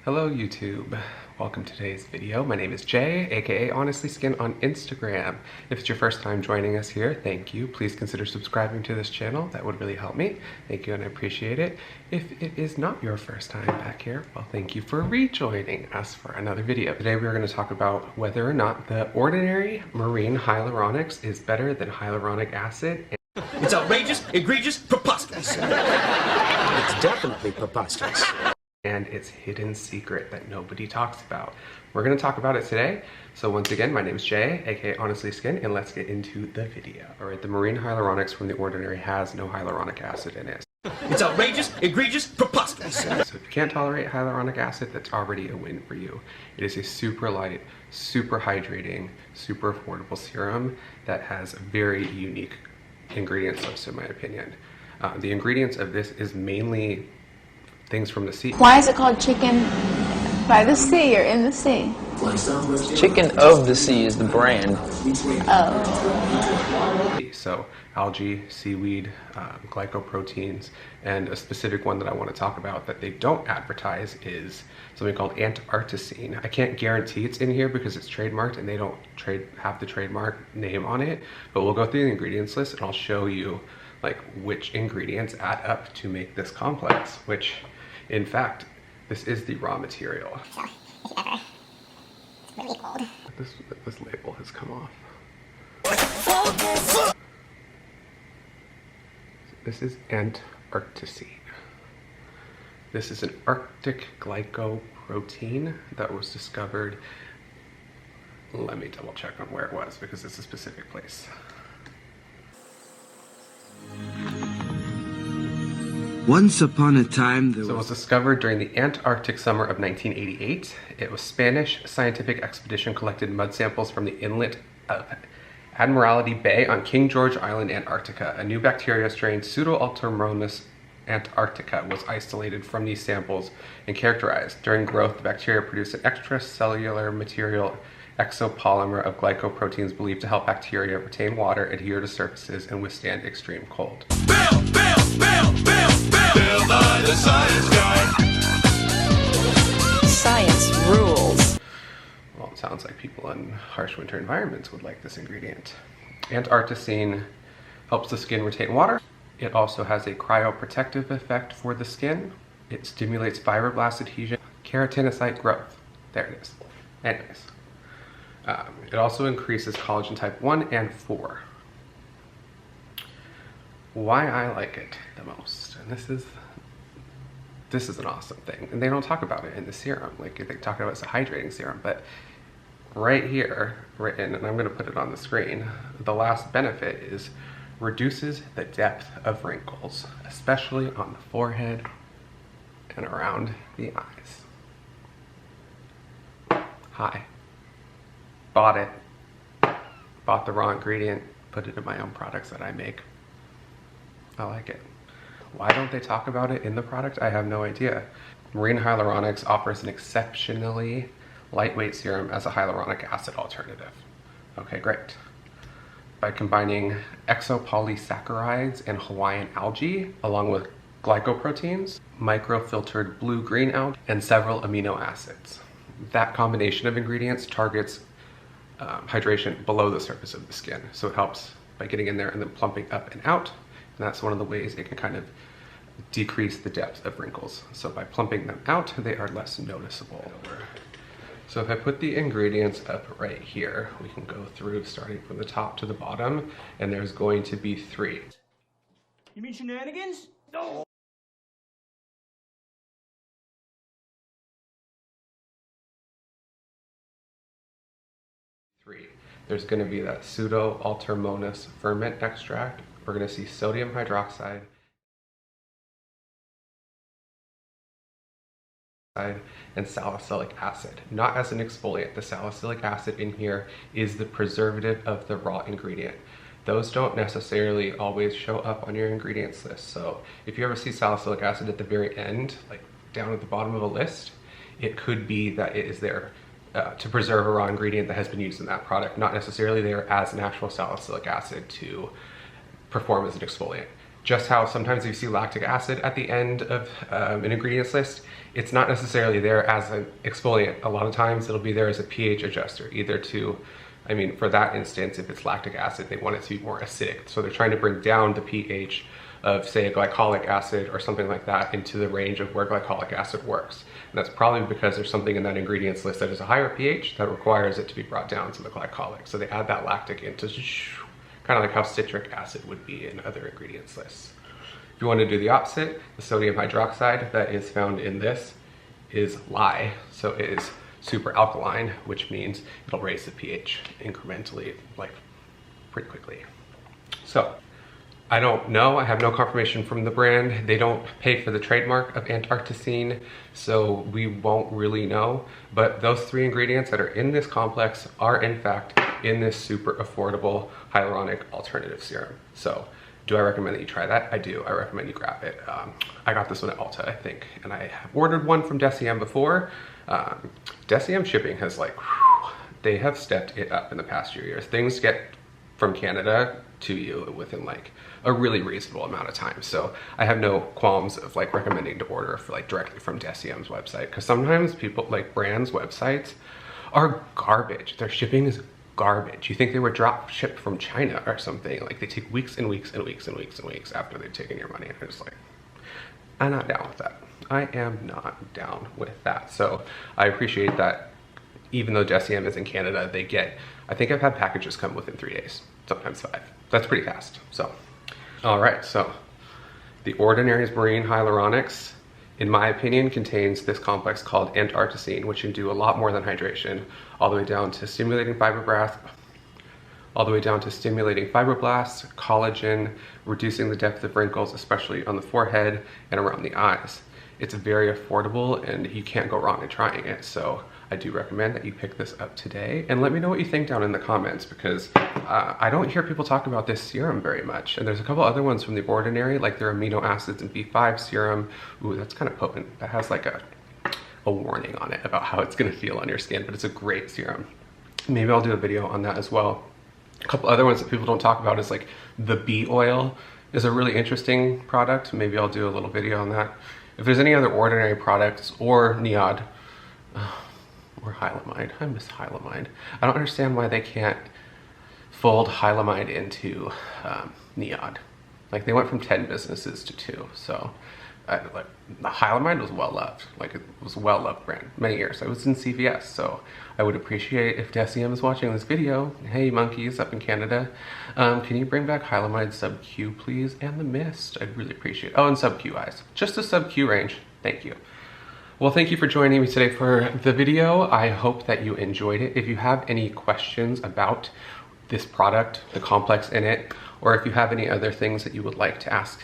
Hello YouTube, welcome to today's video. My name is Jay, aka Honestlyskin on Instagram. If it's your first time joining us here, thank you. Please consider subscribing to this channel, that would really help me. Thank you and I appreciate it. If it is not your first time back here, well thank you for rejoining us for another video. Today we are going to talk about whether or not the Ordinary Marine Hyaluronics is better than hyaluronic acid. It's outrageous, egregious, preposterous. It's definitely preposterous. And its hidden secret that nobody talks about. We're going to talk about it today. So once again, my name is Jay, aka Honestlyskin, and let's get into the video. Alright, the Marine Hyaluronics from the Ordinary has no hyaluronic acid in it. It's outrageous, egregious, preposterous. So if you can't tolerate hyaluronic acid, that's already a win for you. It is a super light, super hydrating, super affordable serum that has a very unique ingredients list in my opinion. The ingredients of this is mainly things from the sea. Why is it called chicken by the sea or in the sea? Chicken of the Sea is the brand. Oh. So algae, seaweed, glycoproteins, and a specific one that I want to talk about that they don't advertise is something called Antarcticine. I can't guarantee it's in here because it's trademarked and they don't have the trademark name on it, but we'll go through the ingredients list and I'll show you like which ingredients add up to make this complex, which in fact, this is the raw material. So, if you ever, it's really cold. This label has come off. This is Antarcticine. This is an Arctic glycoprotein that was discovered, let me double check on where it was because it's a specific place. Once upon a time, So it was discovered during the Antarctic summer of 1988. It was Spanish scientific expedition collected mud samples from the inlet of Admiralty Bay on King George Island, Antarctica. A new bacteria strain, Pseudo-Altermonas antarctica, was isolated from these samples and characterized. During growth, the bacteria produced an extracellular material exopolymer of glycoproteins believed to help bacteria retain water, adhere to surfaces, and withstand extreme cold. Bill by the science guy. Science rules. Well, it sounds like people in harsh winter environments would like this ingredient. Antarcticine helps the skin retain water. It also has a cryoprotective effect for the skin. It stimulates fibroblast adhesion, keratinocyte growth. There it is. Anyways. It also increases collagen type 1 and 4. Why I like it the most, and this is an awesome thing, and they don't talk about it in the serum. Like they talk about it as a hydrating serum, but right here, written, and I'm going to put it on the screen, the last benefit is reduces the depth of wrinkles, especially on the forehead and around the eyes. Hi. Bought it. Bought the raw ingredient, put it in my own products that I make. I like it. Why don't they talk about it in the product? I have no idea. Marine Hyaluronics offers an exceptionally lightweight serum as a hyaluronic acid alternative. Okay, great. By combining exopolysaccharides and Hawaiian algae, along with glycoproteins, microfiltered blue-green algae, and several amino acids. That combination of ingredients targets hydration below the surface of the skin. So it helps by getting in there and then plumping up and out. And that's one of the ways it can kind of decrease the depth of wrinkles. So by plumping them out, they are less noticeable. So if I put the ingredients up right here, we can go through starting from the top to the bottom, and there's going to be 3. You mean shenanigans? No. There's going to be that Pseudo-Altermonas ferment extract. We're going to see sodium hydroxide and salicylic acid. Not as an exfoliant. The salicylic acid in here is the preservative of the raw ingredient. Those don't necessarily always show up on your ingredients list. So if you ever see salicylic acid at the very end, like down at the bottom of a list, it could be that it is there to preserve a raw ingredient that has been used in that product, not necessarily there as an actual salicylic acid to perform as an exfoliant. just how sometimes you see lactic acid at the end of an ingredients list, it's not necessarily there as an exfoliant. A lot of times it'll be there as a pH adjuster, either to, I mean, for that instance, if it's lactic acid, they want it to be more acidic. So they're trying to bring down the pH of, say, a glycolic acid or something like that into the range of where glycolic acid works. And that's probably because there's something in that ingredients list that is a higher pH that requires it to be brought down to the glycolic. So they add that lactic into, kind of like how citric acid would be in other ingredients lists. If you want to do the opposite, the sodium hydroxide that is found in this is lye. So it is super alkaline, which means it'll raise the pH incrementally, like pretty quickly. So I don't know, I have no confirmation from the brand. They don't pay for the trademark of Antarcticine, so we won't really know. But those 3 ingredients that are in this complex are in fact in this super affordable hyaluronic alternative serum. So do I recommend that you try that? I do. I recommend you grab it. I got this one at Ulta, I think, and I have ordered one from Deciem before. Deciem shipping has like, whew, they have stepped it up in the past few years. Things get from Canada to you within like a really reasonable amount of time. So I have no qualms of like recommending to order for like directly from Deciem's website, because sometimes people, like brands' websites are garbage. Their shipping is garbage. You think they were drop shipped from China or something. Like they take weeks and weeks and weeks and weeks and weeks after they've taken your money. And I'm just like, I'm not down with that. I am not down with that. So I appreciate that even though Deciem is in Canada, they get, I think I've had packages come within 3 days, sometimes 5. That's pretty fast. So, all right, so the Ordinary Marine Hyaluronics, in my opinion, contains this complex called Antarcticine, which can do a lot more than hydration, all the way down to stimulating fibroblasts, collagen, reducing the depth of wrinkles, especially on the forehead and around the eyes. It's very affordable and you can't go wrong in trying it. So I do recommend that you pick this up today, and let me know what you think down in the comments, because I don't hear people talk about this serum very much. And there's a couple other ones from The Ordinary, like their amino acids and B5 serum. Ooh, that's kind of potent. That has like a warning on it about how it's gonna feel on your skin, but it's a great serum. Maybe I'll do a video on that as well. A couple other ones that people don't talk about is like the bee oil is a really interesting product. Maybe I'll do a little video on that. If there's any other Ordinary products or NIOD, or Hylamide, I miss Hylamide. I don't understand why they can't fold Hylamide into NIOD. Like they went from 10 businesses to 2, so like the Hylamide was well loved. Like it was a well loved brand many years. I was in CVS, so I would appreciate if Deciem is watching this video. Hey monkeys up in Canada, can you bring back Hylamide Sub Q please, and the Mist? I'd really appreciate it. Oh, and Sub Q eyes, just a Sub Q range. Thank you. Well, thank you for joining me today for the video. I hope that you enjoyed it. If you have any questions about this product, the complex in it, or if you have any other things that you would like to ask,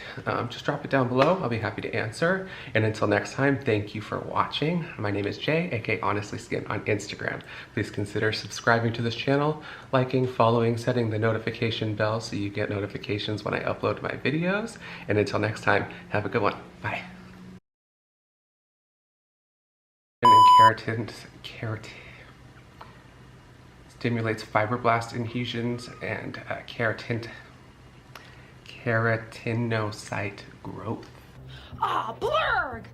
just drop it down below. I'll be happy to answer. And until next time, thank you for watching. My name is Jay, aka Honestlyskin on Instagram. Please consider subscribing to this channel, liking, following, setting the notification bell so you get notifications when I upload my videos. And until next time, have a good one. Bye. And keratin stimulates fibroblast adhesions and keratinocyte growth. Ah, blurg!